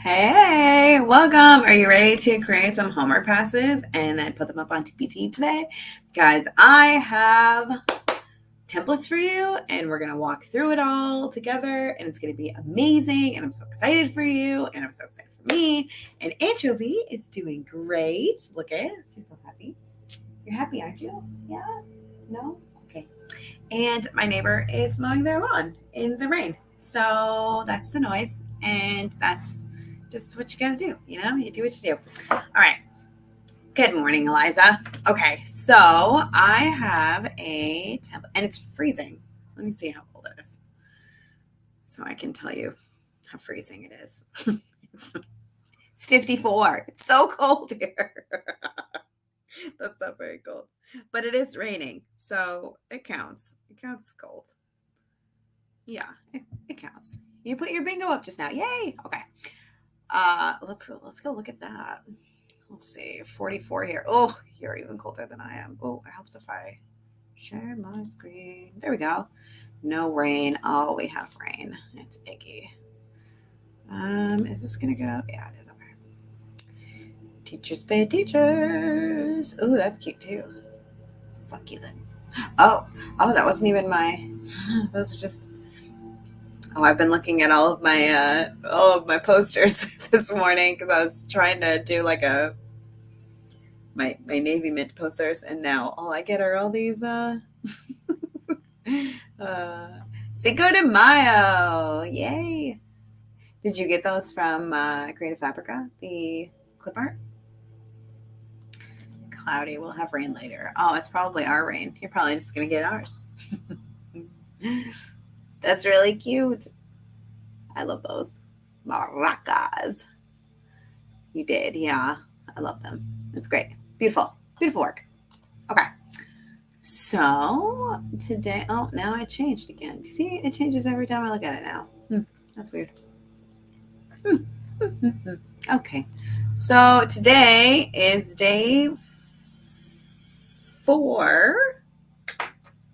Hey, welcome. Are you ready to create some homework passes and then put them up on TpT today? Guys, I have templates for you and we're going to walk through it all together and it's going to be amazing. And I'm so excited for you and I'm so excited for me. And Anchovy is doing great. Look at it. She's so happy. You're happy, aren't you? Yeah? No? Okay. And my neighbor is mowing their lawn in the rain. So that's the noise. And that's just what you got to do. You know, you do what you do. All right. Good morning, Eliza. Okay. So I have a template and it's freezing. Let me see how cold it is so I can tell you how freezing it is. It's 54. It's so cold here. That's not very cold. But it is raining. So it counts. It counts cold. Yeah, it counts. You put your bingo up just now. Yay. Okay. Let's go look at that. Let's see. 44 here. Oh, you're even colder than I am. Oh, it helps if I share my screen. There we go. No rain. Oh, we have rain. It's icky. Is this gonna go? Yeah, it is. Okay. Teachers pay teachers. Oh, that's cute too. Succulents. Oh, that wasn't even my. Those are just. Oh, I've been looking at all of my posters this morning because I was trying to do like my Navy Mint posters, and now all I get are all these Cinco de Mayo. Yay! Did you get those from Creative Fabrica, the clip art? Cloudy. We'll have rain later. Oh, it's probably our rain. You're probably just gonna get ours. That's really cute. I love those maracas. You did, yeah. I love them. It's great. Beautiful. Beautiful work. Okay. So today, oh, now it changed again. You see, it changes every time I look at it now. That's weird. Okay. So today is day 4.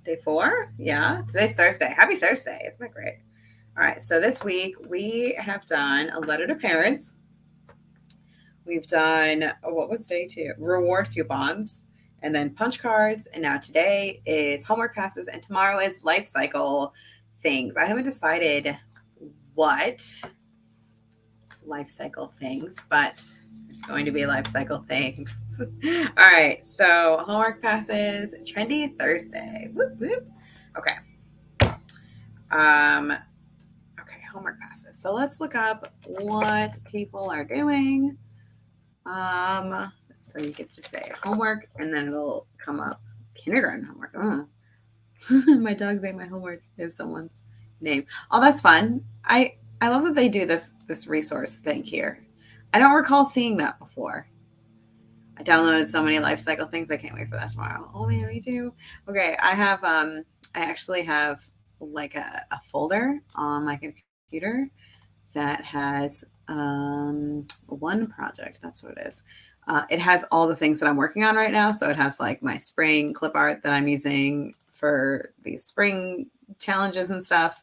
Day 4? Yeah. Today's Thursday. Happy Thursday. Isn't that great? All right. So this week we have done a letter to parents. We've done, what was day 2? Reward coupons, and then punch cards. And now today is homework passes, and tomorrow is life cycle things. I haven't decided what life cycle things, but there's going to be life cycle things. All right. So homework passes, Trendy Thursday. Whoop, whoop. Okay. Okay, homework passes. So let's look up what people are doing. So you get to say homework, and then it'll come up kindergarten homework. Oh, my dog's saying my homework is someone's name. Oh, that's fun. I love that they do this resource thing here. I don't recall seeing that before. I downloaded so many life cycle things. I can't wait for that tomorrow. Oh man, me too. Okay, I actually have like a folder on my computer that has one project. That's what it is. It has all the things that I'm working on right now. So it has like my spring clip art that I'm using for these spring challenges and stuff,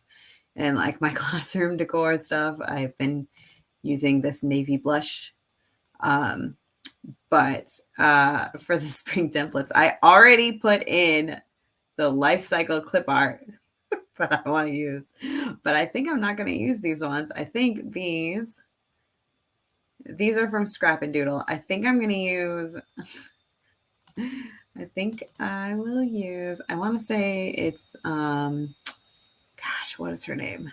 and like my classroom decor stuff. I've been using this navy blush. But for the spring templates, I already put in the life cycle clip art that I want to use. But I think I'm not going to use these ones. I think these are from Scrap and Doodle. I think I'm going to use, I think I will use, I want to say it's, gosh, what is her name?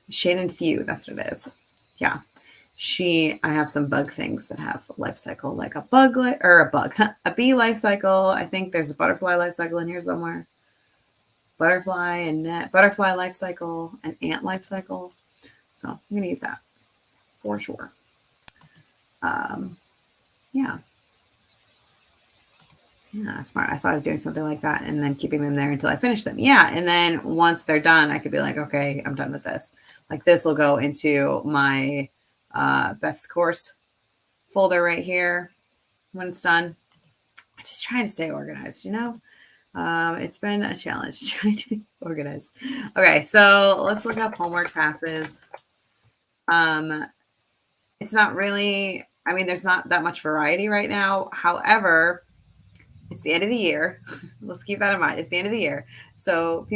Shannon Few, that's what it is. Yeah. I have some bug things that have life cycle, like a bee life cycle. I think there's a butterfly life cycle in here somewhere. Butterfly and net, butterfly life cycle, and ant life cycle. So I'm going to use that for sure. Yeah. Yeah, smart. I thought of doing something like that and then keeping them there until I finish them. Yeah. And then once they're done, I could be like, okay, I'm done with this. Like this will go into my Beth's course folder right here when it's done. I'm just trying to stay organized, you know? It's been a challenge trying to be organized. Okay, so let's look up homework passes. It's not really, I mean, there's not that much variety right now. However, it's the end of the year. Let's keep that in mind. It's the end of the year. So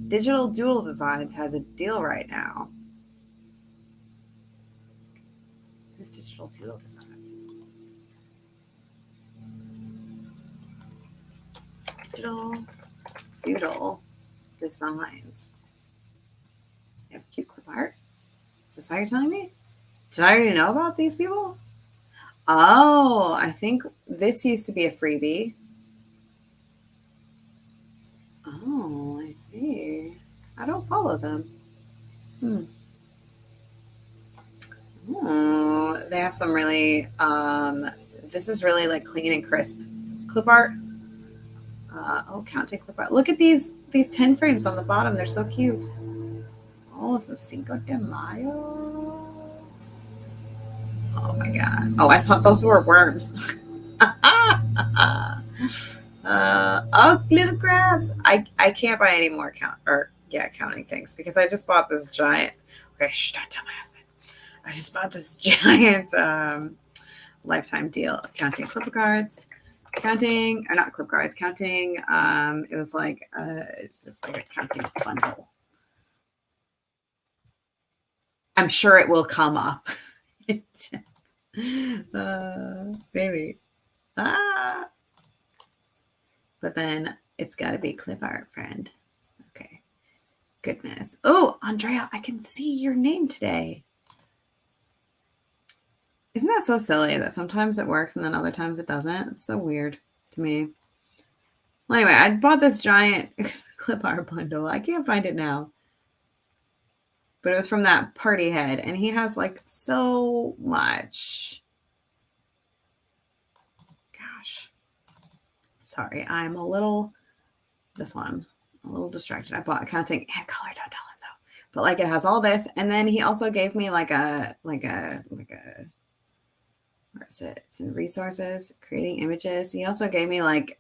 Digital Doodle Designs has a deal right now. Who's Digital Doodle Designs? Digital Doodle Designs. They have cute clip art. Is this why you're telling me? Did I already know about these people? Oh, I think this used to be a freebie. Oh, I see. I don't follow them. Oh, they have some really, this is really like clean and crisp clip art. Counting clip art. Look at these 10 frames on the bottom. They're so cute. Oh, some Cinco de Mayo. Oh my God. Oh, I thought those were worms. Little crabs. I can't buy any more counting things because I just bought this giant. Okay, don't tell my husband. I just bought this giant lifetime deal of counting clip cards. Counting, or not clip cards, counting. It was like just like a counting bundle. I'm sure it will come up. Maybe. But then it's got to be clip art, friend. Okay. Goodness. Oh, Andrea, I can see your name today. Isn't that so silly that sometimes it works and then other times it doesn't? It's so weird to me. Well, anyway, I bought this giant clip art bundle. I can't find it now. But it was from that party head, and he has like so much. Gosh. Sorry, I'm a little distracted. I bought counting and color, don't tell him though. But like it has all this, and then he also gave me like a where is it? It's in resources, creating images. He also gave me like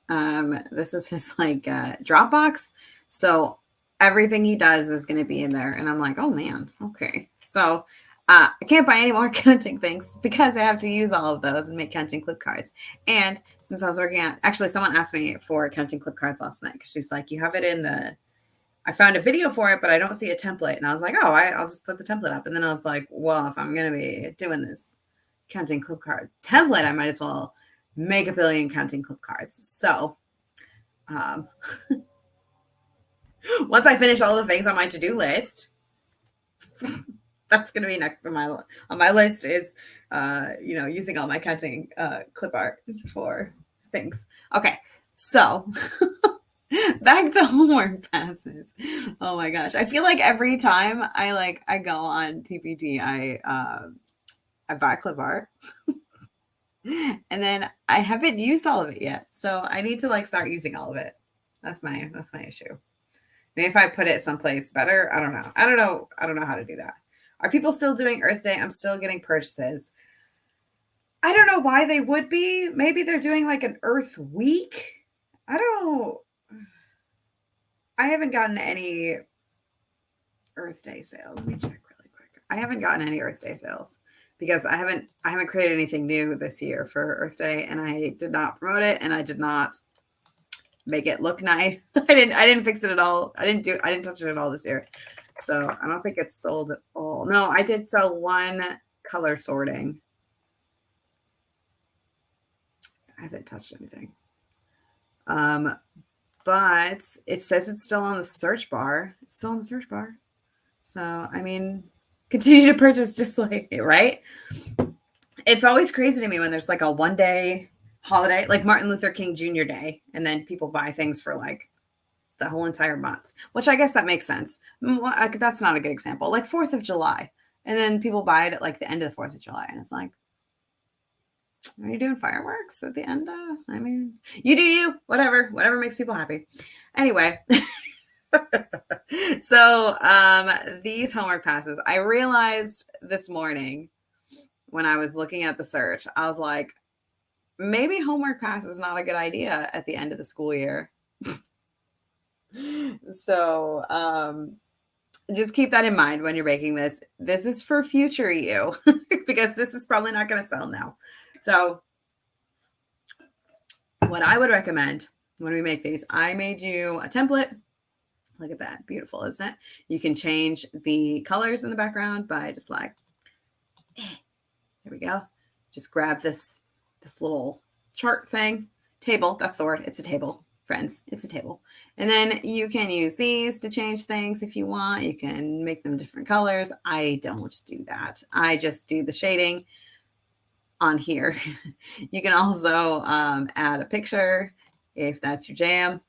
this is his like Dropbox. So everything he does is going to be in there. And I'm like, oh man, okay. So I can't buy any more counting things because I have to use all of those and make counting clip cards. And since I was working on, actually someone asked me for counting clip cards last night because she's like, you have it in the, I found a video for it, but I don't see a template. And I was like, oh, I'll just put the template up. And then I was like, well, if I'm going to be doing this counting clip card template, I might as well make a billion counting clip cards. So once I finish all the things on my to-do list, that's going to be next on my list is, using all my counting clip art for things. Okay, so back to homework passes. Oh my gosh, I feel like every time I go on TpT, I buy clip art. And then I haven't used all of it yet. So I need to start using all of it. That's my issue. Maybe if I put it someplace better, I don't know. I don't know how to do that. Are people still doing Earth Day? I'm still getting purchases. I don't know why they would be. Maybe they're doing like an Earth Week. I haven't gotten any Earth Day sales. Let me check really quick. I haven't gotten any Earth Day sales because I haven't created anything new this year for Earth Day, and I did not promote it, and I did not make it look nice. I didn't fix it at all. I didn't touch it at all this year. So I don't think it's sold at all. No, I did sell one color sorting. I haven't touched anything. But it says it's still on the search bar. It's still on the search bar. So, I mean, continue to purchase just like it, right? It's always crazy to me when there's like a one-day holiday, like Martin Luther King Jr. Day, and then people buy things for like the whole entire month, which I guess that makes sense. That's not a good example. Like 4th of July, and then people buy it at like the end of the 4th of July, and it's like, are you doing fireworks at the end? I mean, you do you, whatever makes people happy. Anyway. So these homework passes, I realized this morning when I was looking at the search, I was like, maybe homework pass is not a good idea at the end of the school year. So just keep that in mind when you're making this. This is for future you because this is probably not going to sell now. So what I would recommend when we make these, I made you a template. Look at that. Beautiful, isn't it? You can change the colors in the background by just like, there we go. Just grab this little chart thing. Table, that's the word. It's a table, friends. It's a table. And then you can use these to change things if you want. You can make them different colors. I don't do that. I just do the shading on here. You can also add a picture if that's your jam.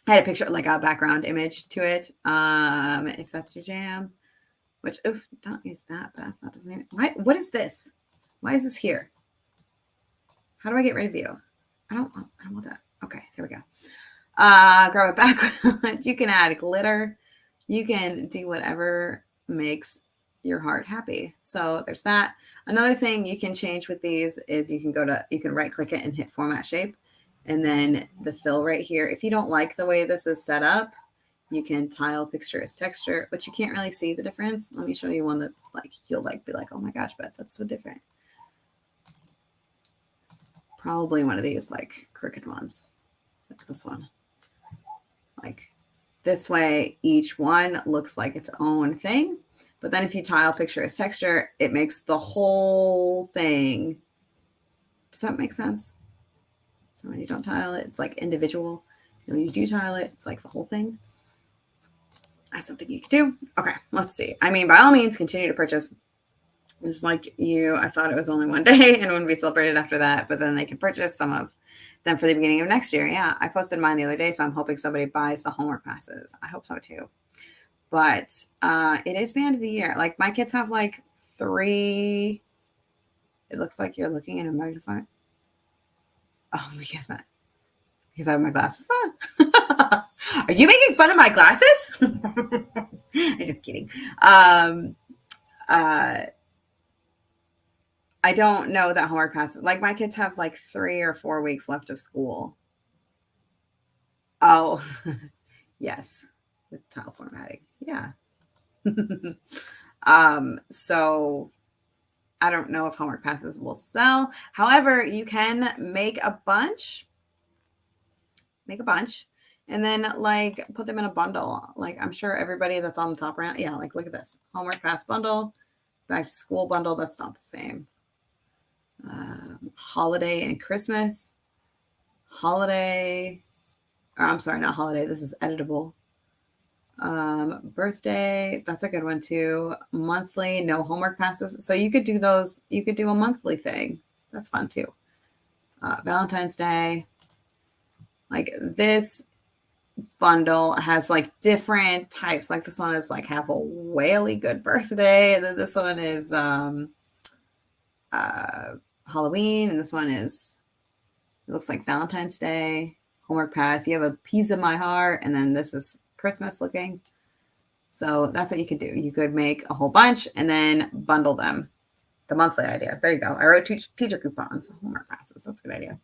I had a picture, like a background image to it, if that's your jam. Which, oof, don't use that, Beth. That doesn't even, why, what is this? Why is this here? How do I get rid of you? I don't want that. Okay, there we go. Grab a background. You can add glitter. You can do whatever makes your heart happy. So there's that. Another thing you can change with these is you can right click it and hit format shape. And then the fill right here. If you don't like the way this is set up, you can tile picture as texture, but you can't really see the difference. Let me show you one that like you'll like be like, oh my gosh, Beth, that's so different. Probably one of these like crooked ones, like this one. Like this way, each one looks like its own thing. But then if you tile picture as texture, it makes the whole thing. Does that make sense? So when you don't tile it, it's like individual. And when you do tile it, it's like the whole thing. That's something you can do. Okay, let's see. I mean, by all means, continue to purchase. Just like you, I thought it was only one day and wouldn't be celebrated after that. But then they can purchase some of them for the beginning of next year. Yeah, I posted mine the other day, so I'm hoping somebody buys the homework passes. I hope so too. But it is the end of the year. Like my kids have like 3. It looks like you're looking at a magnifying. Oh, because I have my glasses on. Are you making fun of my glasses? I'm just kidding. I don't know that homework passes. Like my kids have like 3 or 4 weeks left of school. Oh, yes, with tile formatting. Yeah. So I don't know if homework passes will sell. However, you can make a bunch. Make a bunch. And then like put them in a bundle. Like I'm sure everybody that's on the top right. Yeah, like look at this. Homework pass bundle, back to school bundle. That's not the same. Holiday and Christmas. Holiday. Or I'm sorry, not holiday. This is editable. Birthday. That's a good one too. Monthly, no homework passes. So you could do those. You could do a monthly thing. That's fun too. Valentine's Day. Like this bundle has like different types. Like this one is like have a whaley good birthday, and then this one is Halloween, and this one is it looks like Valentine's Day. Homework pass. You have a piece of my heart, and then this is Christmas looking. So that's what you could do. You could make a whole bunch and then bundle them. The monthly ideas. There you go. I wrote teacher coupons, homework passes. That's a good idea.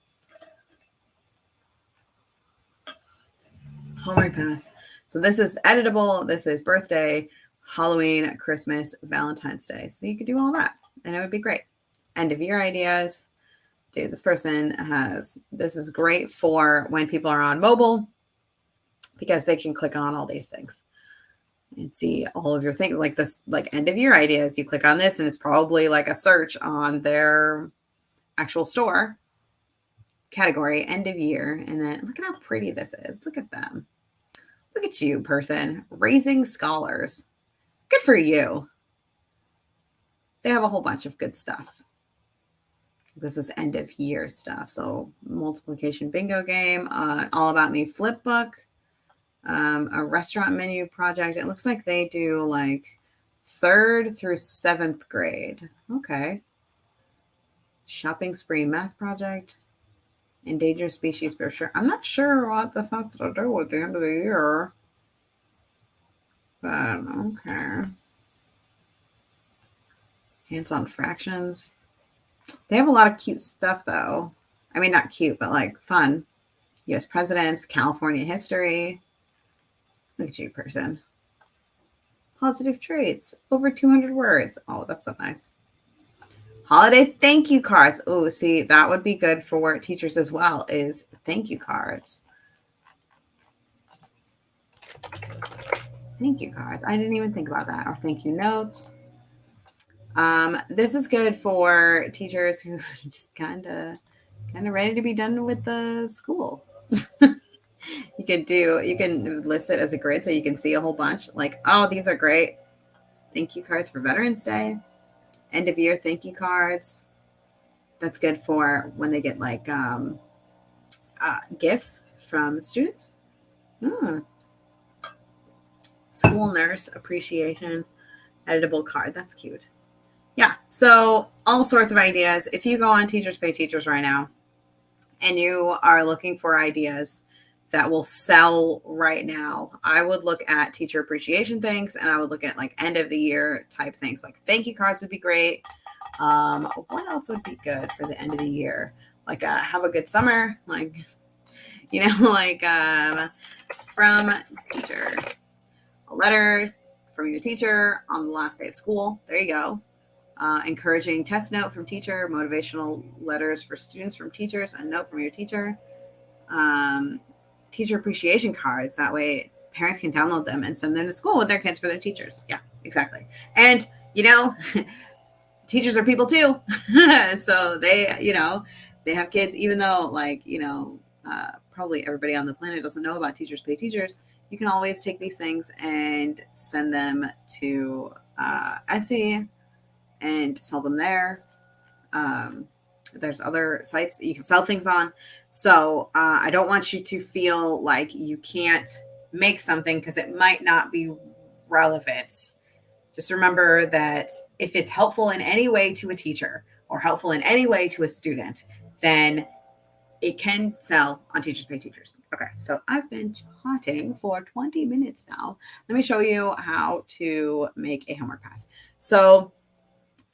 Homework pass. So this is editable. This is birthday, Halloween, Christmas, Valentine's Day. So you could do all that and it would be great. End of year ideas. Dude, this person this is great for when people are on mobile because they can click on all these things and see all of your things like this, like end of year ideas. You click on this and it's probably like a search on their actual store category, end of year. And then look at how pretty this is. Look at them. Look at you, person. Raising scholars. Good for you. They have a whole bunch of good stuff. This is end of year stuff. So multiplication bingo game, all about me flip book, a restaurant menu project. It looks like they do like 3rd through 7th grade. Okay. Shopping spree math project. Endangered species brochure. I'm not sure what this has to do with the end of the year. But okay. Hands-on fractions. They have a lot of cute stuff though. I mean, not cute, but like fun. U.S. presidents, California history. Look at you, person. positive traits, over 200 words. Oh, that's so nice. Holiday thank you cards. Oh, see, that would be good for teachers as well, is thank you cards. Thank you cards. I didn't even think about that. Or thank you notes. This is good for teachers who are just kind of ready to be done with the school. You can list it as a grid so you can see a whole bunch. Like, oh, these are great. Thank you cards for Veterans Day. End of year thank you cards. That's good for when they get like gifts from students. School nurse appreciation editable card. That's cute. Yeah. So all sorts of ideas. If you go on Teachers Pay Teachers right now and you are looking for ideas that will sell right now, I would look at teacher appreciation things, and I would look at like end of the year type things. Like thank you cards would be great. What else would be good for the end of the year? Like have a good summer, like, you know, like from teacher, a letter from your teacher on the last day of school. There you go. Encouraging test note from teacher, motivational letters for students from teachers, a note from your teacher. Teacher appreciation cards. That way parents can download them and send them to school with their kids for their teachers. Yeah, exactly. And, you know, teachers are people too. So they, you know, they have kids, even though like, you know, probably everybody on the planet doesn't know about Teachers Pay Teachers. You can always take these things and send them to Etsy and sell them there. There's other sites that you can sell things on. So I don't want you to feel like you can't make something because it might not be relevant. Just remember that if it's helpful in any way to a teacher or helpful in any way to a student, then it can sell on Teachers Pay Teachers. Okay, so I've been chatting for 20 minutes now. Let me show you how to make a homework pass. So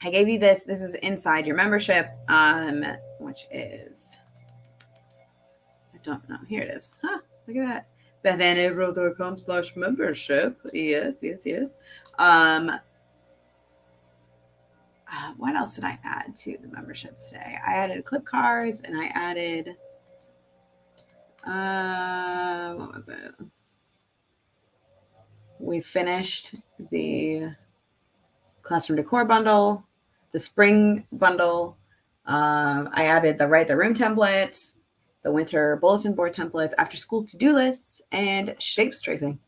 I gave you this. This is inside your membership, which is, I don't know. Here it is. Huh, look at that. BethAnnAvril.com/membership. Yes. What else did I add to the membership today? I added clip cards and I added, what was it? We finished the classroom decor bundle, the spring bundle. I added the Write the Room template, the winter bulletin board templates, after school to-do lists, and shapes tracing.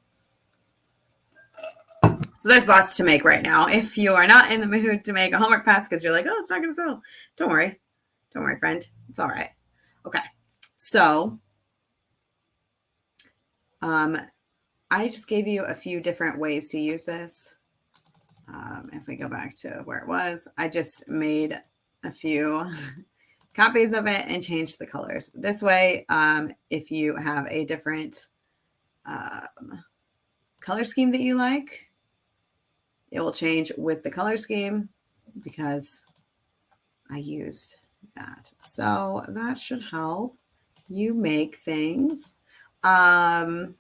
So there's lots to make right now. If you are not in the mood to make a homework pass because you're like, oh, it's not going to sell, don't worry. Don't worry, friend. It's all right. Okay. So I just gave you a few different ways to use this. If we go back to where it was, I just made a few copies of it and changed the colors. This way, if you have a different color scheme that you like, it will change with the color scheme because I used that. So that should help you make things. Oh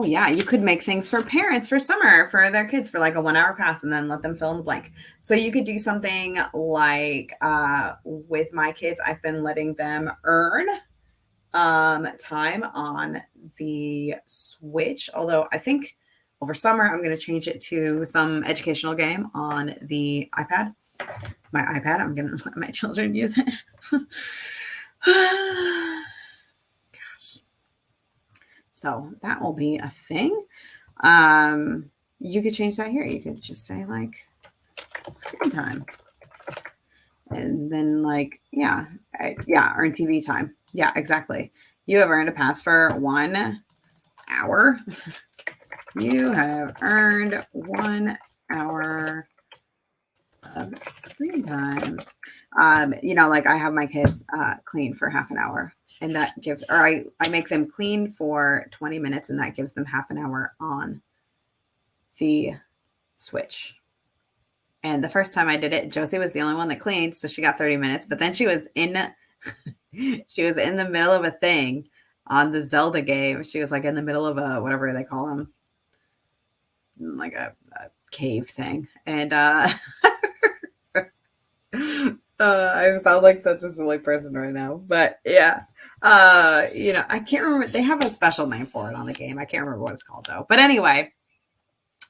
yeah, you could make things for parents for summer for their kids for like a 1 hour pass and then let them fill in the blank. So you could do something like with my kids, I've been letting them earn time on the Switch. Although I think over summer, I'm going to change it to some educational game on the iPad. My iPad, I'm going to let my children use it. Gosh. So that will be a thing. You could change that here. You could just say like screen time. And then like, yeah, earn TV time. Yeah, exactly. You have earned a pass for 1 hour. You have earned 1 hour of screen time. You know, like I have my kids clean for half an hour, and that gives, or I make them clean for 20 minutes, and that gives them half an hour on the Switch. And the first time I did it, Josie was the only one that cleaned, so she got 30 minutes. But then she was in the middle of a thing on the Zelda game. She was like in the middle of a, whatever they call them, cave thing. And I sound like such a silly person right now, but yeah. I can't remember. They have a special name for it on the game. I can't remember what it's called though. But anyway,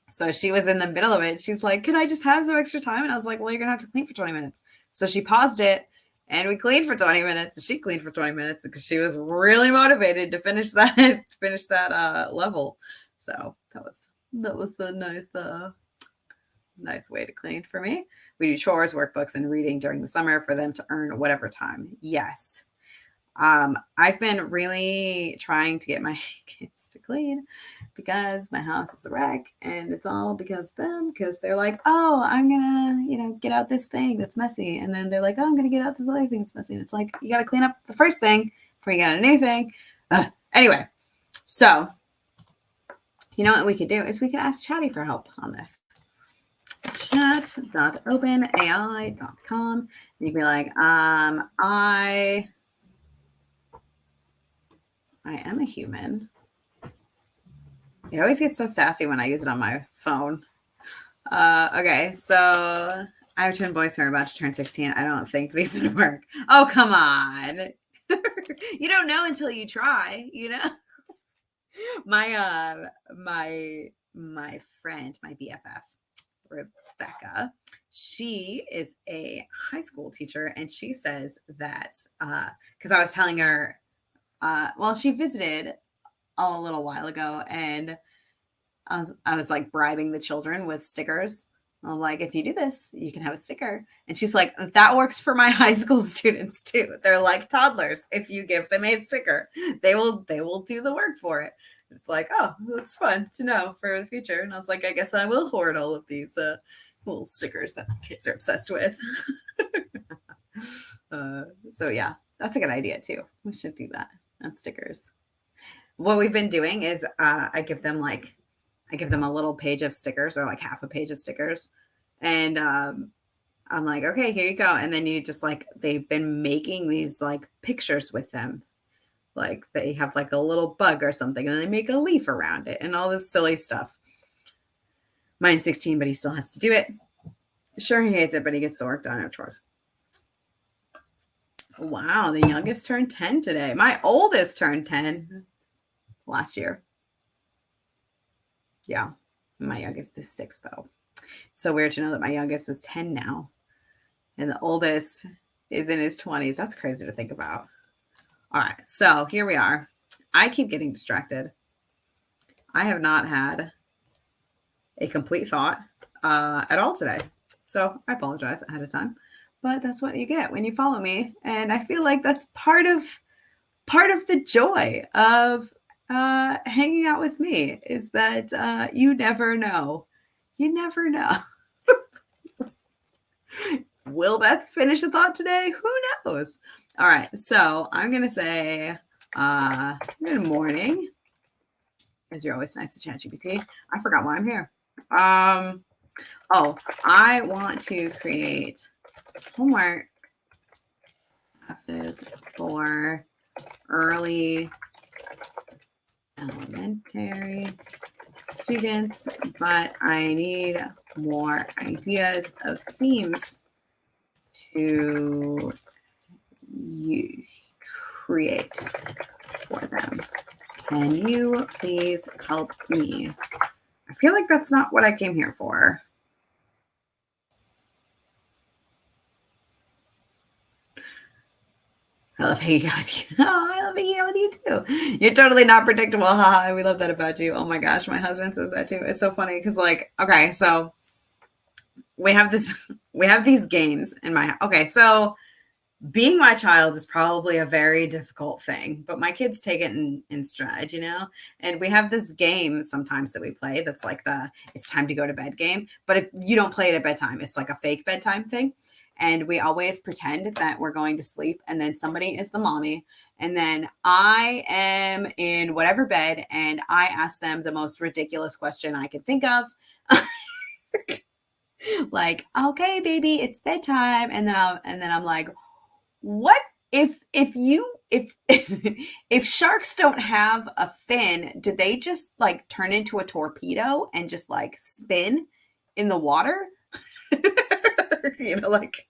so she was in the middle of it. She's like, "Can I just have some extra time?" And I was like, "Well, you're gonna have to clean for 20 minutes." So she paused it, and we cleaned for 20 minutes. And she cleaned for 20 minutes because she was really motivated to finish that level. So that was a nice way to clean for me. We do chores, workbooks, and reading during the summer for them to earn whatever time. Yes. I've been really trying to get my kids to clean because my house is a wreck, and it's all because of them, because they're like, "Oh, I'm gonna, get out this thing that's messy." And then they're like, "Oh, I'm gonna get out this other thing that's messy." And it's like, you got to clean up the first thing before you get a new thing. Anyway, so you know what we could do is we could ask Chatty for help on this. Chat.openai.com. You can be like, I am a human. It always gets so sassy when I use it on my phone. Okay, so I have twin boys who are about to turn 16. I don't think these would work. Oh, come on. You don't know until you try, My friend, my BFF, Rebecca, she is a high school teacher, and she says that because I was telling her, she visited a little while ago, and I was like bribing the children with stickers. I'm like, if you do this, you can have a sticker. And she's like, that works for my high school students too. They're like toddlers. If you give them a sticker, they will do the work for it. It's like, oh, that's fun to know for the future. And I was like, I guess I will hoard all of these little stickers that kids are obsessed with. So yeah, that's a good idea too. We should do that on stickers. What we've been doing is I give them a little page of stickers, or like half a page of stickers. And I'm like, okay, here you go. And then you just they've been making these pictures with them. Like they have a little bug or something, and they make a leaf around it and all this silly stuff. Mine's 16, but he still has to do it. Sure, he hates it, but he gets the work done at chores. Wow, the youngest turned 10 today. My oldest turned 10 last year. Yeah, my youngest is 6 though. It's so weird to know that my youngest is 10 now, and the oldest is in his 20s. That's crazy to think about. All right, so here we are. I keep getting distracted. I have not had a complete thought at all today, so I apologize ahead of time. But that's what you get when you follow me, and I feel like that's part of the joy of hanging out with me, is that you never know. You never know. Will Beth finish a thought today? Who knows? All right, so I'm going to say good morning, because you're always nice to chat GPT. I forgot why I'm here. I want to create homework classes for early elementary students, but I need more ideas of themes to create for them. Can you please help me? I feel like that's not what I came here for. I love hanging out with you. Oh, I love hanging out with you too. You're totally not predictable. Haha, we love that about you. Oh my gosh, my husband says that too. It's so funny because okay, so we have these games in my house. Okay, so being my child is probably a very difficult thing, but my kids take it in stride, and we have this game sometimes that we play that's like it's time to go to bed game, but you don't play it at bedtime. It's like a fake bedtime thing. And we always pretend that we're going to sleep, and then somebody is the mommy, and then I am in whatever bed, and I ask them the most ridiculous question I could think of. Like, okay, baby, it's bedtime. And then I'm like, what if you if if sharks don't have a fin, did they just like turn into a torpedo and just like spin in the water? Like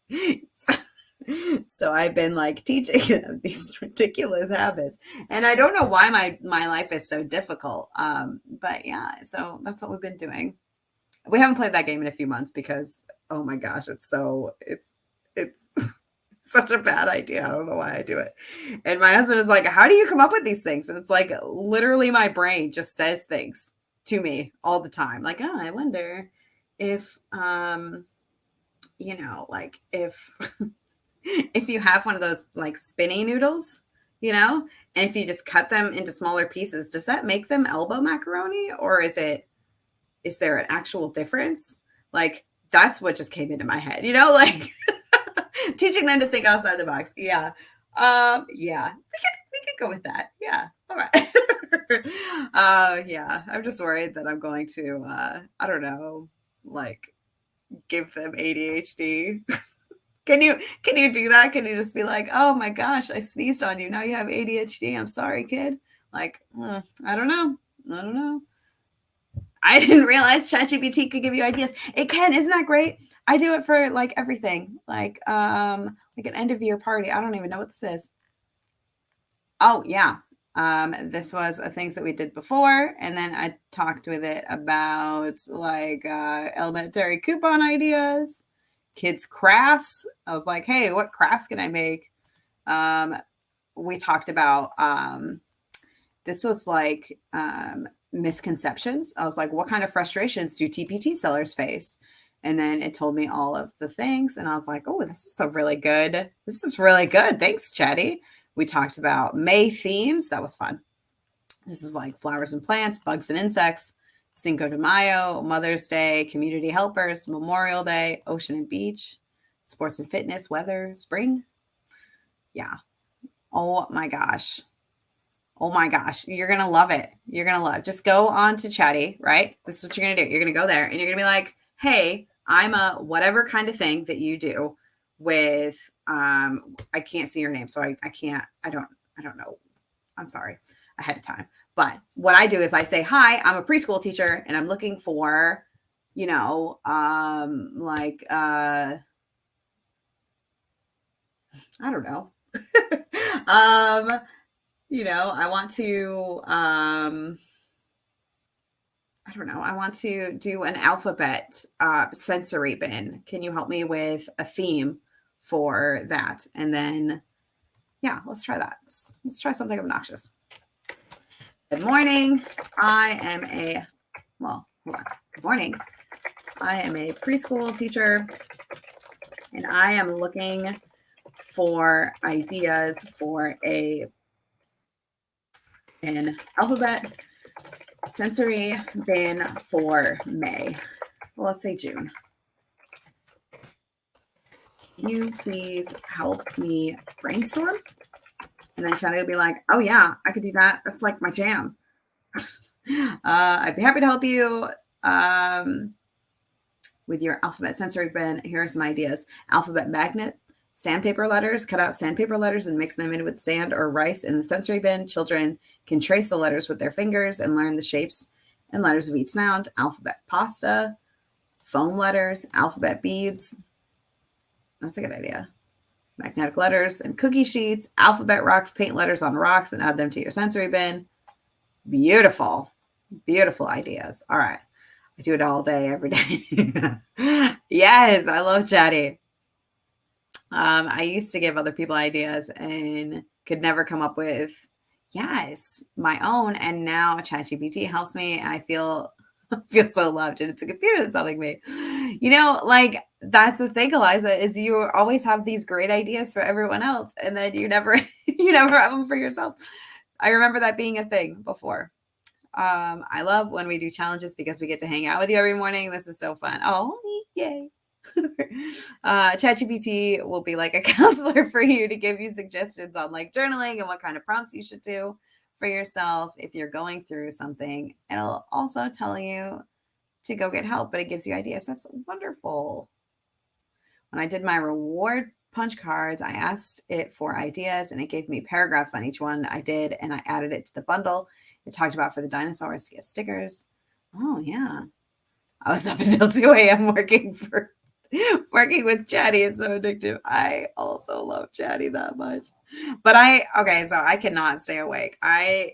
so I've been like teaching them these ridiculous habits, and I don't know why my life is so difficult. But yeah, so that's what we've been doing. We haven't played that game in a few months because oh my gosh, it's such a bad idea. I don't know why I do it. And my husband is like, "How do you come up with these things?" And it's like literally my brain just says things to me all the time. Like, "Oh, I wonder if like if if you have one of those like spinny noodles, and if you just cut them into smaller pieces, does that make them elbow macaroni or is there an actual difference?" Like that's what just came into my head, like teaching them to think outside the box. Yeah. Yeah. We could go with that. Yeah. All right. Yeah. I'm just worried that I'm going to I don't know, like give them ADHD. Can you do that? Can you just be like, "Oh my gosh, I sneezed on you. Now you have ADHD. I'm sorry, kid." Like, I don't know. I don't know. I didn't realize ChatGPT could give you ideas. It can. Isn't that great? I do it for like everything. Like an end of year party. I don't even know what this is. Oh, yeah. This was things that we did before, and then I talked with it about like elementary coupon ideas, kids crafts. I was like, "Hey, what crafts can I make?" We talked about this was like misconceptions. I was like, "What kind of frustrations do TpT sellers face?" And then it told me all of the things, and I was like, "Oh, this is really good. This is really good. Thanks, Chatty." We talked about May themes. That was fun. This is like flowers and plants, bugs and insects, Cinco de Mayo, Mother's Day, community helpers, Memorial Day, ocean and beach, sports and fitness, weather, spring. Yeah. Oh my gosh. Oh my gosh. You're going to love it. You're going to love it. Just go on to Chatty, right? This is what you're going to do. You're going to go there and you're going to be like, "Hey, I'm a whatever kind of thing that you do with, I can't see your name. So I don't know. I'm sorry ahead of time. But what I do is I say, "Hi, I'm a preschool teacher and I'm looking for, I don't know. I want to, I don't know. I want to do an alphabet sensory bin. Can you help me with a theme for that?" And then, yeah, let's try that. Let's try something obnoxious. "Good morning. Hold on. Good morning. I am a preschool teacher and I am looking for ideas for an alphabet sensory bin for May." Well, let's say June. "Can you please help me brainstorm?" And then Shadi will be like, "Oh yeah, I could do that. That's like my jam." "I'd be happy to help you with your alphabet sensory bin. Here are some ideas. Alphabet magnet, sandpaper letters. Cut out sandpaper letters and mix them in with sand or rice in the sensory bin. Children can trace the letters with their fingers and learn the shapes and letters of each sound. Alphabet pasta, foam letters, alphabet beads." That's a good idea. "Magnetic letters and cookie sheets, alphabet rocks. Paint letters on rocks and add them to your sensory bin." Beautiful. Beautiful ideas. All right. I do it all day, every day. Yes, I love Chatty. I used to give other people ideas and could never come up with, my own. And now ChatGPT helps me. And I feel so loved. And it's a computer that's helping me. Like that's the thing, Eliza, is you always have these great ideas for everyone else. And then you never have them for yourself. I remember that being a thing before. I love when we do challenges because we get to hang out with you every morning. This is so fun. Oh, yay. ChatGPT will be like a counselor for you to give you suggestions on like journaling and what kind of prompts you should do for yourself if you're going through something. It'll also tell you to go get help, but it gives you ideas. That's wonderful. When I did my reward punch cards. I asked it for ideas and it gave me paragraphs on each one I did, and I added it to the bundle. It talked about for the dinosaurs to get stickers. Oh yeah. I was up until 2 a.m. working with Chatty. It's so addictive. I also love Chatty that much. But so I cannot stay awake. I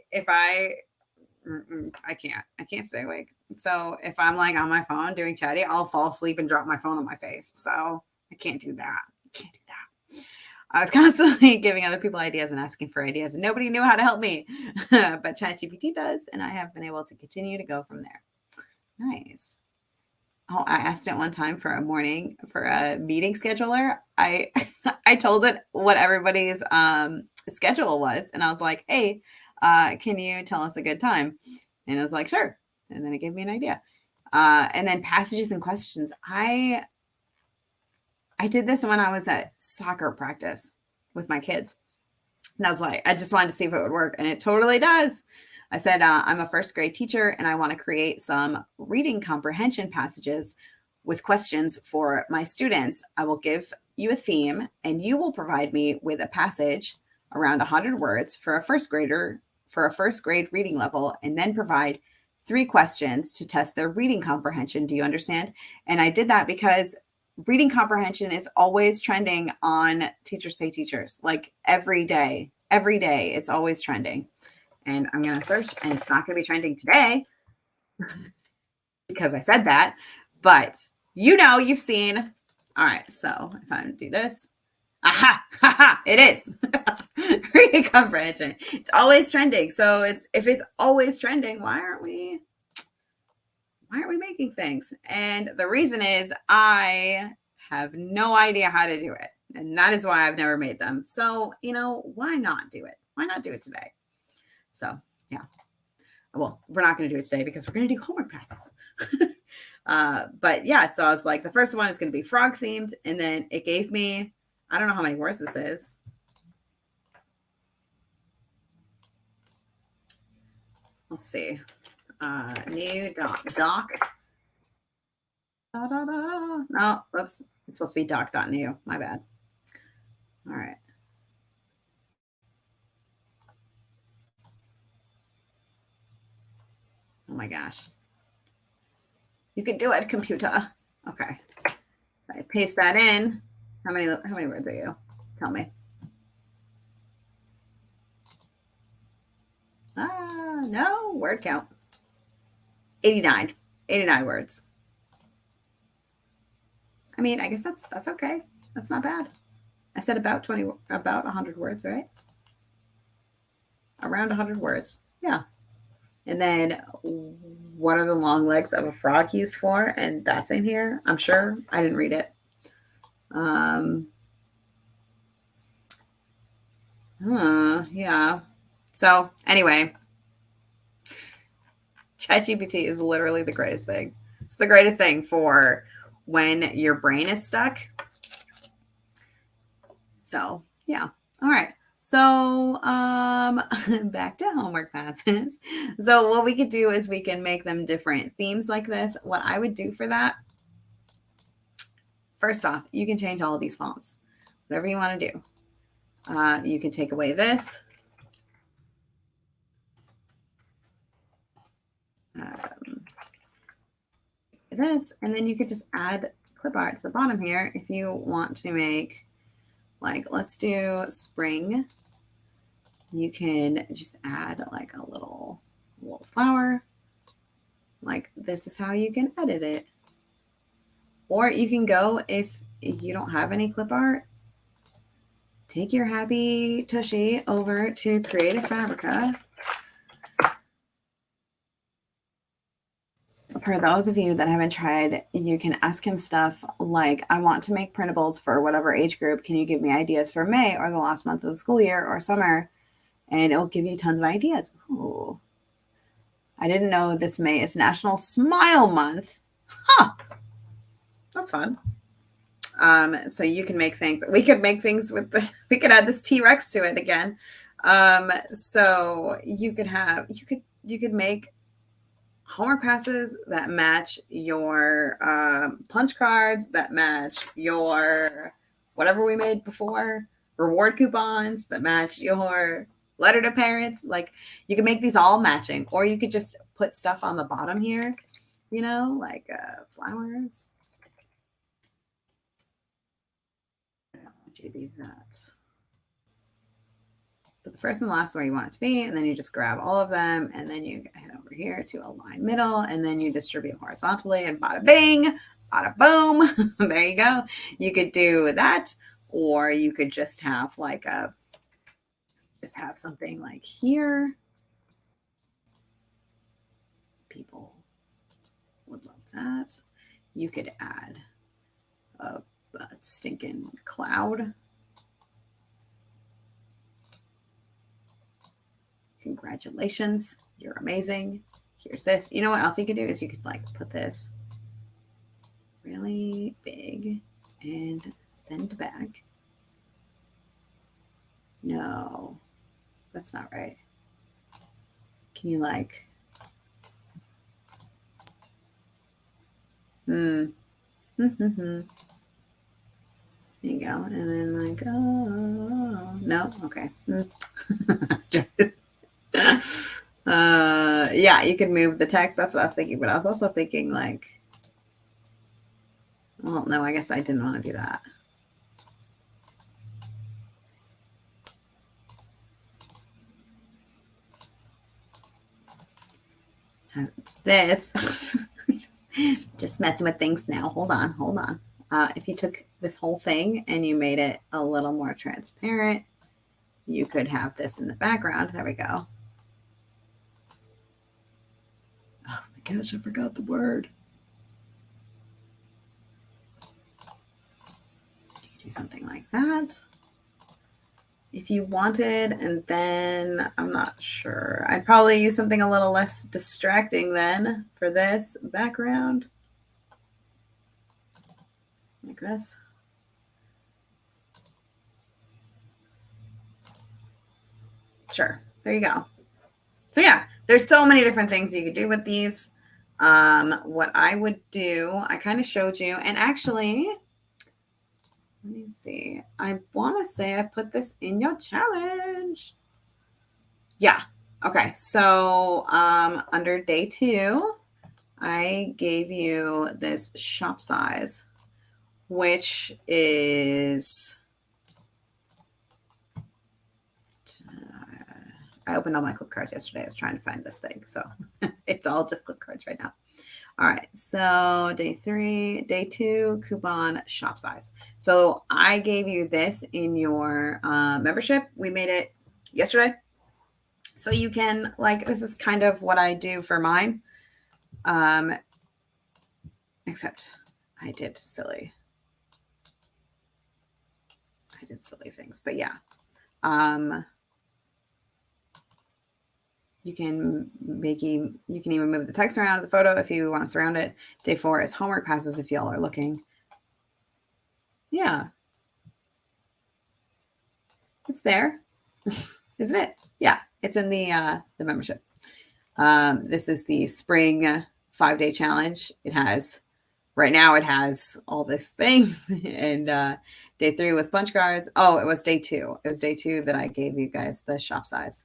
can't stay awake. So if I'm like on my phone doing Chatty, I'll fall asleep and drop my phone on my face. So I can't do that. I was constantly giving other people ideas and asking for ideas, and nobody knew how to help me. But ChatGPT does, and I have been able to continue to go from there. Nice. Oh, I asked it one time for a meeting scheduler. I I told it what everybody's schedule was, and I was like, "Hey, can you tell us a good time?" And it was like, "Sure." And then it gave me an idea. And then passages and questions. I did this when I was at soccer practice with my kids, and I was like, I just wanted to see if it would work, and it totally does. I said, I'm a first grade teacher and I want to create some reading comprehension passages with questions for my students. I will give you a theme and you will provide me with a passage around 100 words for a first grade reading level, and then provide 3 questions to test their reading comprehension. Do you understand? And I did that because reading comprehension is always trending on Teachers Pay Teachers. Like every day, it's always trending. And I'm going to search, and it's not going to be trending today because I said that, but you've seen. All right. So if I do this, it is reading comprehension. It's always trending. So if it's always trending, why aren't we making things? And the reason is I have no idea how to do it. And that is why I've never made them. So, why not do it? Why not do it today? So, yeah. Well, we're not going to do it today because we're going to do homework passes. But yeah, so I was like, the first one is going to be frog themed. And then it gave me, I don't know how many words this is. Let's see. New doc. No, whoops. It's supposed to be doc.new. My bad. All right. Oh my gosh. You can do it, computer. Okay. I paste that in. How many words are you? Tell me. No, word count. 89. 89 words. I mean, I guess that's okay. That's not bad. I said about 100 words, right? Around 100 words. Yeah. And then what are the long legs of a frog used for? And that's in here, I'm sure. I didn't read it. Yeah. So anyway, ChatGPT is literally the greatest thing. It's the greatest thing for when your brain is stuck. So yeah. All right. So back to homework passes. So what we could do is we can make them different themes like this. What I would do for that, first off, you can change all of these fonts, whatever you want to do. You can take away this. This, and then you could just add clip art to the bottom here if you want to make, like, let's do spring. You can just add like a little flower. Like, this is how you can edit it. Or you can go, if you don't have any clip art, take your happy tushy over to Creative Fabrica. For those of you that haven't tried, you can ask him stuff like, I want to make printables for whatever age group. Can you give me ideas for May or the last month of the school year or summer? And it'll give you tons of ideas. Ooh. I didn't know this May is National Smile Month. Huh. That's fun. So you can make things. We could make things with we could add this T-Rex to it again. So you could make homework passes that match your punch cards, that match your whatever we made before, reward coupons that match your letter to parents. Like you can make these all matching, or you could just put stuff on the bottom here, you know, like flowers. I don't want you to be that. Put the first and the last where you want it to be, and then you just grab all of them, and then you head over here to align middle, and then you distribute horizontally, and bada bing, bada boom. There you go. You could do that, or you could just have like something like here. People would love that. You could add a stinking cloud. Congratulations, you're amazing. Here's this. You know what else you could do is you could like put this really big and send back. No, that's not right. Can you like, there you go. And then like, oh, no, okay. Yeah, you could move the text. That's what I was thinking, but I was also thinking like, well, no, I guess I didn't want to do that. This just messing with things now. Hold on. If you took this whole thing and you made it a little more transparent, you could have this in the background. There we go. Oh my gosh, I forgot the word. You could do something like that if you wanted, and then I'm not sure. I'd probably use something a little less distracting then for this background. Like this. Sure, there you go. So yeah, there's so many different things you could do with these. What I would do, I kind of showed you, and actually, let me see. I want to say I put this in your challenge. Yeah. Okay. So under day 2, I gave you this shop size, which is, I opened all my clip cards yesterday. I was trying to find this thing. So it's all just clip cards right now. All right. So day 2, coupon shop size. So I gave you this in your membership. We made it yesterday. So you can, like, this is kind of what I do for mine. Except I did silly things, but yeah. You can even move the text around the photo if you want to surround it. Day 4 is homework passes if y'all are looking. Yeah. It's there. Isn't it? Yeah, it's in the membership. This is the spring 5-day challenge. Right now it has all these things. And day 3 was punch cards. Oh, it was day 2. It was day 2 that I gave you guys the shop size.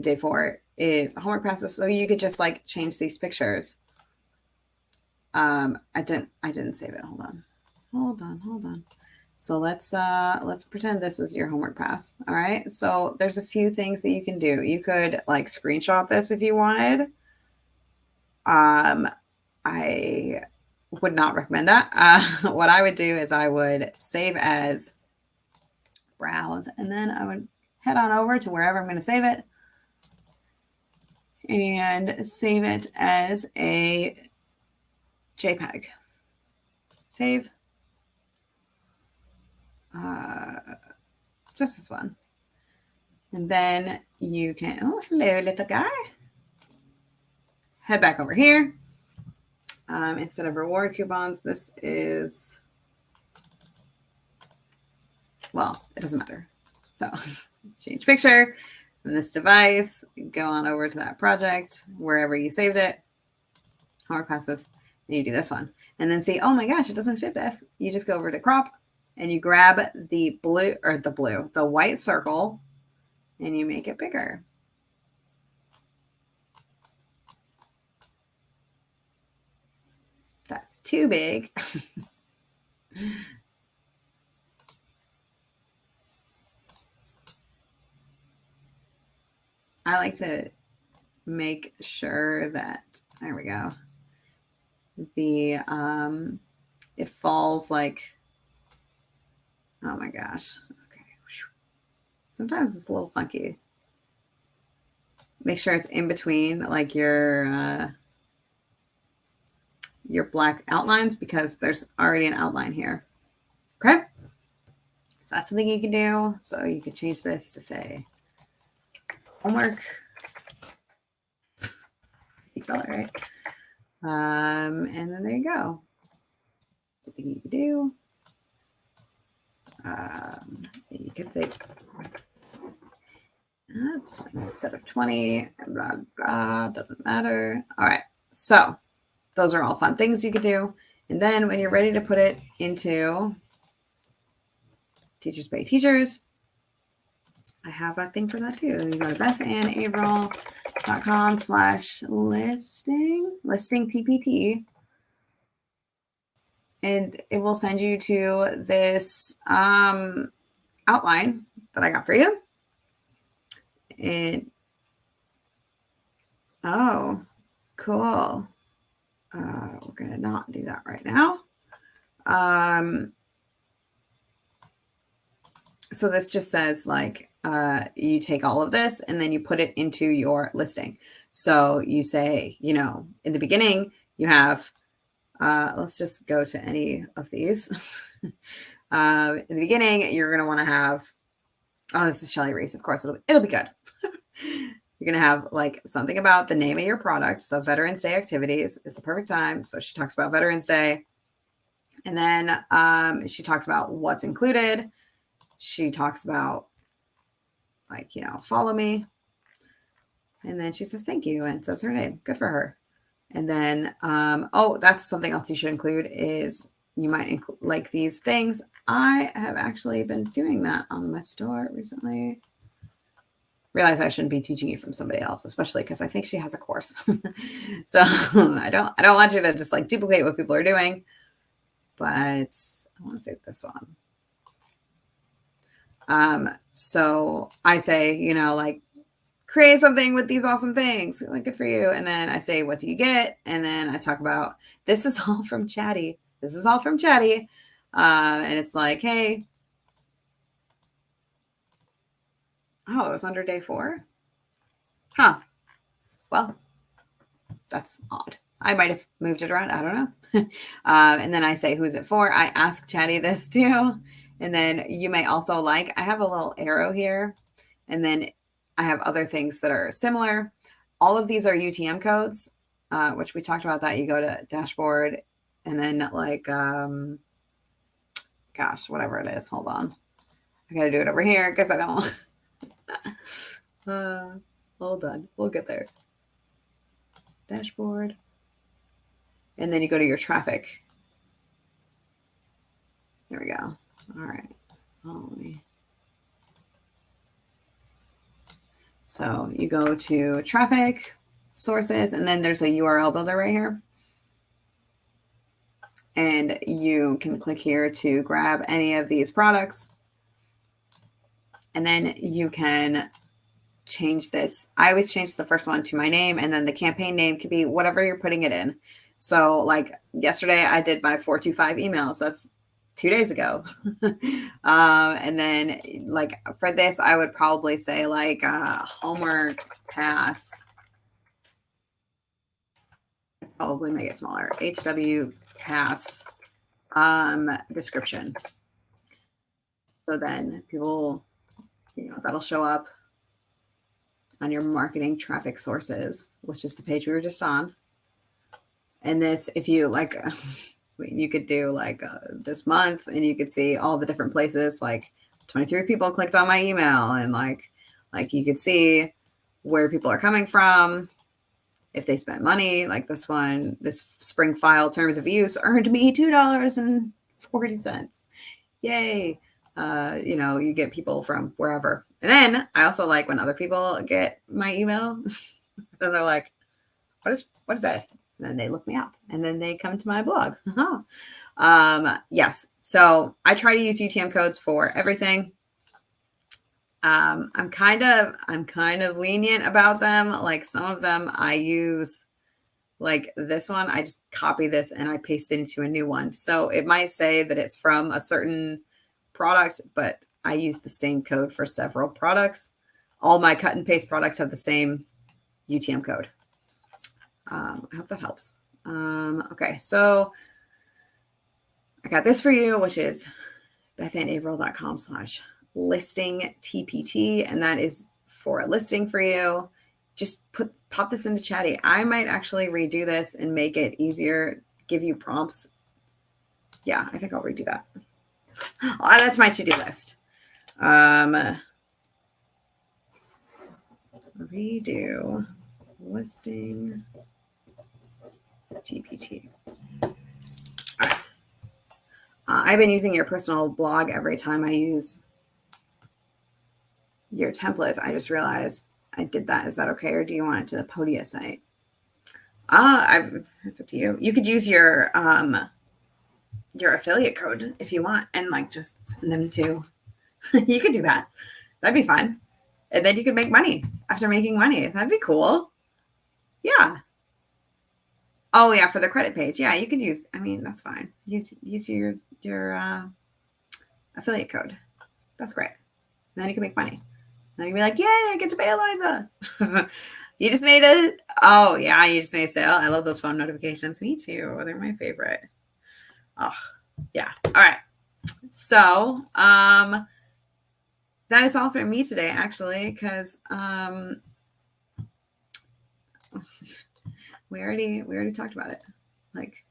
Day 4 is homework passes. So you could just like change these pictures. I didn't save it. Hold on. So let's pretend this is your homework pass. All right. So there's a few things that you can do. You could like screenshot this if you wanted. I would not recommend that. What I would do is I would save as, browse, and then I would head on over to wherever I'm going to save it and save it as a JPEG. Save. This is one. And then you can, oh, hello, little guy. Head back over here. Instead of reward coupons, this is, well, it doesn't matter. So change picture from this device, go on over to that project, wherever you saved it, homework passes, and you do this one. And then see, oh my gosh, it doesn't fit, Beth. You just go over to crop and you grab the white circle, and you make it bigger. That's too big. I like to make sure that, there we go, it falls like, oh my gosh. Okay. Sometimes it's a little funky. Make sure it's in between like your black outlines, because there's already an outline here. Okay. So that's something you can do. So you can change this to say homework. You spell it right. And then there you go. Something you can do. You could say that's instead of 20, blah, blah, doesn't matter. All right. So those are all fun things you could do. And then when you're ready to put it into Teachers Pay Teachers, I have a thing for that too. You go to bethannavril.com/listing TpT. And it will send you to this outline that I got for you. And oh, cool. We're going to not do that right now. So this just says like, you take all of this and then you put it into your listing. So you say, you know, in the beginning you have, let's just go to any of these. In the beginning, you're going to want to have, oh, this is Shelly Reese. Of course, it'll be good. You're going to have like something about the name of your product. So Veterans Day activities is the perfect time. So she talks about Veterans Day. And then she talks about what's included. She talks about like, you know, follow me. And then she says, thank you. And it says her name. Good for her. And then, oh, that's something else you should include is you might include like these things. I have actually been doing that on my store recently. Realize I shouldn't be teaching you from somebody else, especially because I think she has a course. So I don't want you to just like duplicate what people are doing, but I want to say this one. So I say, you know, like create something with these awesome things, like good for you. And then I say, what do you get? And then I talk about, this is all from Chatty. This is all from Chatty. And it's like, hey, oh, it was under day 4. Huh. Well, that's odd. I might have moved it around. I don't know. And then I say, who's it for? I ask Chatty this too. And then you may also like, I have a little arrow here. And then I have other things that are similar. All of these are UTM codes, which we talked about that. You go to dashboard and then like, gosh, whatever it is. Hold on. I got to do it over here because I don't. Hold on. We'll get there. Dashboard. And then you go to your traffic. There we go. All right. So you go to traffic sources, and then there's a URL builder right here. And you can click here to grab any of these products. And then you can change this. I always change the first one to my name, and then the campaign name could be whatever you're putting it in. So like yesterday I did my 425 emails. That's 2 days ago. And then like for this, I would probably say like homework pass. Probably make it smaller. HW pass description. So then people, you know, that'll show up on your marketing traffic sources, which is the page we were just on. And this, if you like, you could do like this month, and you could see all the different places, like 23 people clicked on my email, and like you could see where people are coming from. if they spent money, like this one, this spring file terms of use earned me $2.40. Yay. You get people from wherever. And then I also like when other people get my email and they're like, what is this? And then they look me up and then they come to my blog. Yes. So I try to use UTM codes for everything. I'm kind of lenient about them. Like some of them I use, like this one, I just copy this and I paste it into a new one. So it might say that it's from a certain product, but I use the same code for several products. All my cut and paste products have the same UTM code. I hope that helps. Okay, so I got this for you, which is bethandavril.com/listing TpT, and that is for a listing for you. Just pop this into Chatty. I might actually redo this and make it easier, give you prompts. Yeah, I think I'll redo that. Oh, that's my to-do list. Redo listing TpT. All right. I've been using your personal blog every time I use your templates. I just realized I did that. Is that okay? Or do you want it to the Podia site? It's up to you. You could use your affiliate code if you want and like just send them to, you could do that. That'd be fun. And then you could make money after making money. That'd be cool. Yeah. Oh yeah. For the credit page. Yeah. You could use, that's fine. Use your affiliate code. That's great. And then you can make money. Then you can be like, yay, I get to pay Eliza. You just made you just made a sale. I love those phone notifications. Me too. They're my favorite. Oh, yeah. All right. So, that is all for me today, actually, because we already talked about it. Like,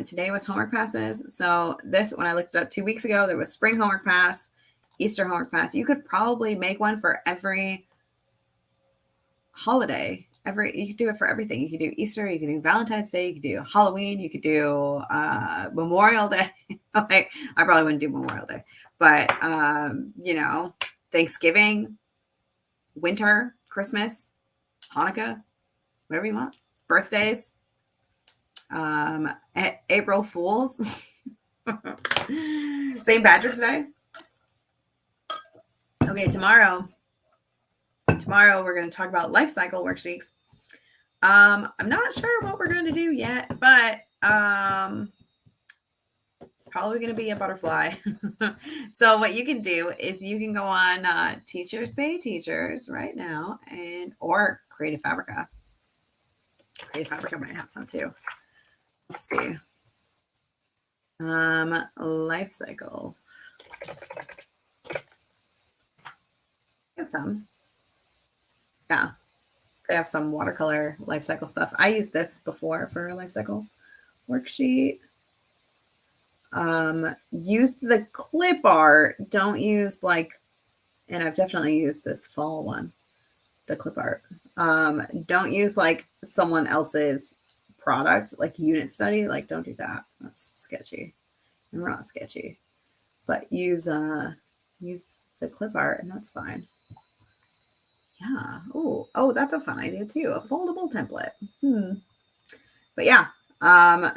today was homework passes. So when I looked it up 2 weeks ago, there was spring homework pass, Easter homework pass. You could probably make one for every holiday. You could do it for everything. You could do Easter, you could do Valentine's Day, you could do Halloween, you could do Memorial Day. Like, I probably wouldn't do Memorial Day, but Thanksgiving, winter, Christmas, Hanukkah, whatever you want, birthdays, April Fools, St. Patrick's Day. Okay, tomorrow we're going to talk about life cycle worksheets. I'm not sure what we're going to do yet, but it's probably going to be a butterfly. So what you can do is you can go on Teachers Pay Teachers right now, or Creative Fabrica. Creative Fabrica might have some too. Let's see. Life cycle. Get some. Yeah. They have some watercolor life cycle stuff. I used this before for a life cycle worksheet. Use the clip art. Don't use and I've definitely used this fall one, the clip art. Don't use someone else's product, like unit study. Don't do that. That's sketchy. And we're not sketchy. But use the clip art and that's fine. Yeah. Oh, that's a fun idea too. A foldable template. But yeah.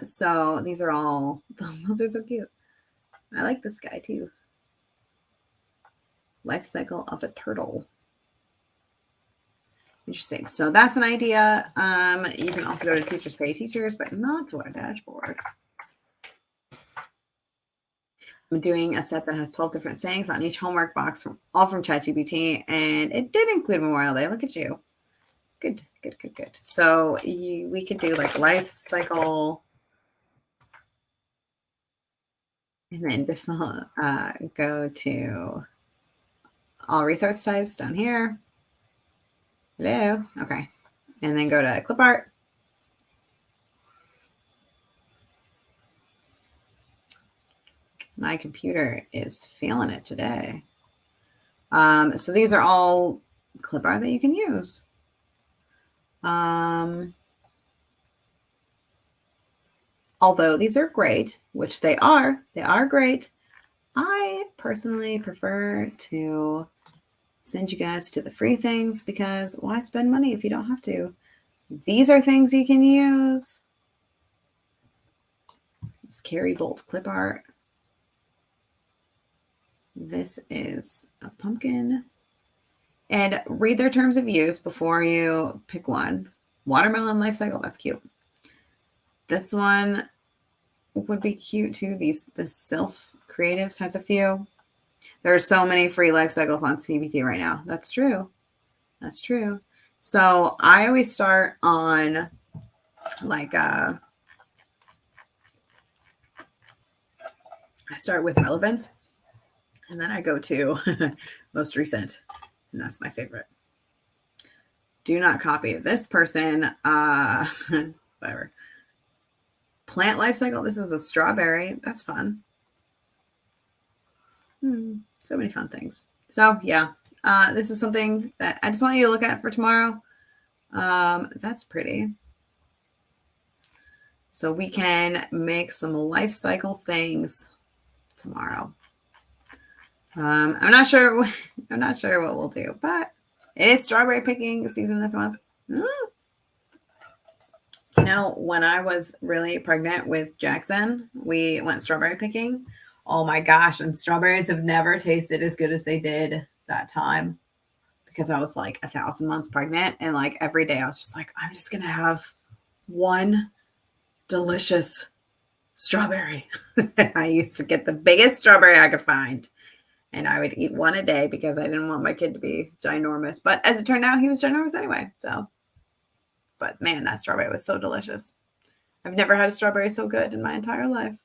So these are all, those are so cute. I like this guy too. Life cycle of a turtle. Interesting. So that's an idea. You can also go to Teachers Pay Teachers, but not to our dashboard. I'm doing a set that has 12 different sayings on each homework box, all from ChatGPT, and it did include Memorial Day. Look at you. Good. So we could do life cycle, and then this will go to all resource types down here. Hello. Okay. And then go to clip art. My computer is feeling it today. So these are all clip art that you can use. Although these are great, which they are great. I personally prefer to send you guys to the free things because why spend money if you don't have to? These are things you can use. It's Carry Bolt clip art. This is a pumpkin. And read their terms of use before you pick one. Watermelon life cycle, that's cute. This one would be cute too. The Sylph Creatives has a few. There are so many free life cycles on TpT right now. That's true. That's true. So I always start on like I start with relevance, and then I go to most recent, and that's my favorite. Do not copy this person. Whatever. Plant life cycle. This is a strawberry. That's fun. So many fun things. So yeah, this is something that I just want you to look at for tomorrow. That's pretty. So we can make some life cycle things tomorrow. I'm not sure what we'll do, but it is strawberry picking season this month. You know, when I was really pregnant with Jackson, we went strawberry picking. Oh my gosh, and strawberries have never tasted as good as they did that time because I was like 1,000 months pregnant, and like every day I was just like, I'm just gonna have one delicious strawberry. I used to get the biggest strawberry I could find, and I would eat one a day because I didn't want my kid to be ginormous. But as it turned out, he was ginormous anyway. So, but man, that strawberry was so delicious. I've never had a strawberry so good in my entire life.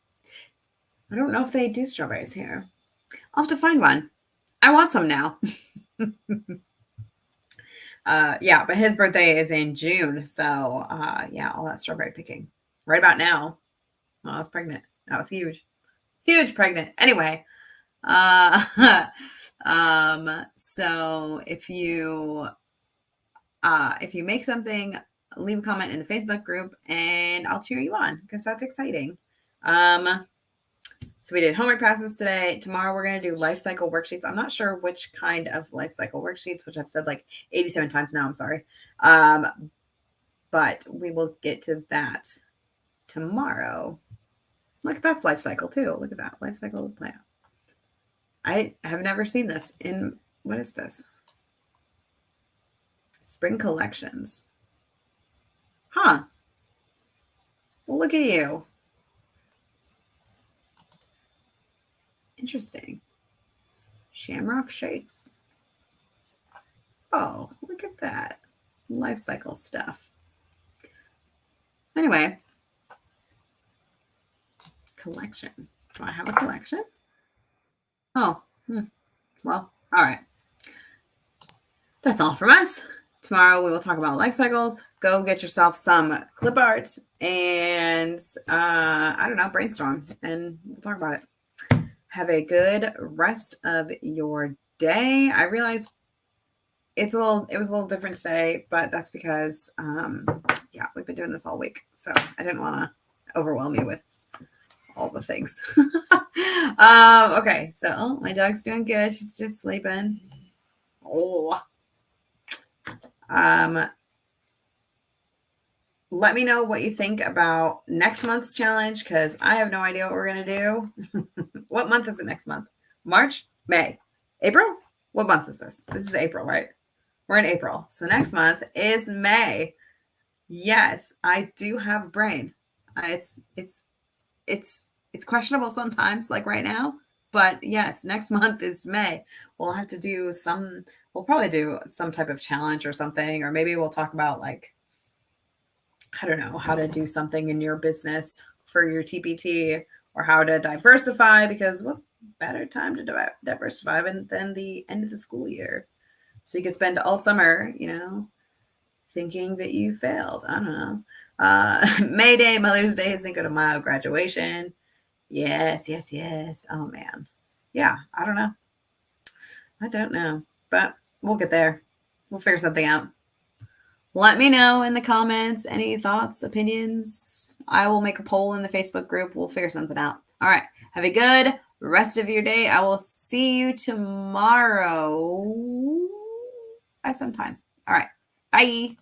I don't know if they do strawberries here. I'll have to find one. I want some now. Yeah, but his birthday is in June. So, yeah, all that strawberry picking right about now. I was pregnant. I was huge pregnant. Anyway, so if you make something, leave a comment in the Facebook group and I'll cheer you on because that's exciting. So we did homework passes today. Tomorrow we're going to do life cycle worksheets. I'm not sure which kind of life cycle worksheets, which I've said like 87 times now. I'm sorry. But we will get to that tomorrow. Look, that's life cycle too. Look at that. Life cycle plan. I have never seen this in, what is this? Spring collections. Huh. Well, look at you. Interesting. Shamrock shakes. Oh, look at that. Life cycle stuff. Anyway. Collection. Do I have a collection? Oh, well, all right. That's all from us. Tomorrow we will talk about life cycles. Go get yourself some clip art and I don't know, brainstorm and we'll talk about it. Have a good rest of your day. I realize it was a little different today, but that's because yeah, we've been doing this all week. So I didn't want to overwhelm you with all the things. Okay, so my dog's doing good. She's just sleeping. Oh. Let me know what you think about next month's challenge because I have no idea what we're going to do. What month is it next month? March? May? April? What month is this? This is April, right? We're in April. So next month is May. Yes, I do have a brain. It's questionable sometimes, like right now. But yes, next month is May. We'll have to do we'll probably do some type of challenge or something, or maybe we'll talk about like, I don't know, how to do something in your business for your TpT or how to diversify, because what better time to diversify than the end of the school year. So you could spend all summer, thinking that you failed. I don't know. May Day, Mother's Day, Cinco de Mayo, graduation. Yes. Oh, man. Yeah, I don't know. But we'll get there. We'll figure something out. Let me know in the comments any thoughts, opinions. I will make a poll in the Facebook group. We'll figure something out. All right. Have a good rest of your day. I will see you tomorrow at some time. All right. Bye.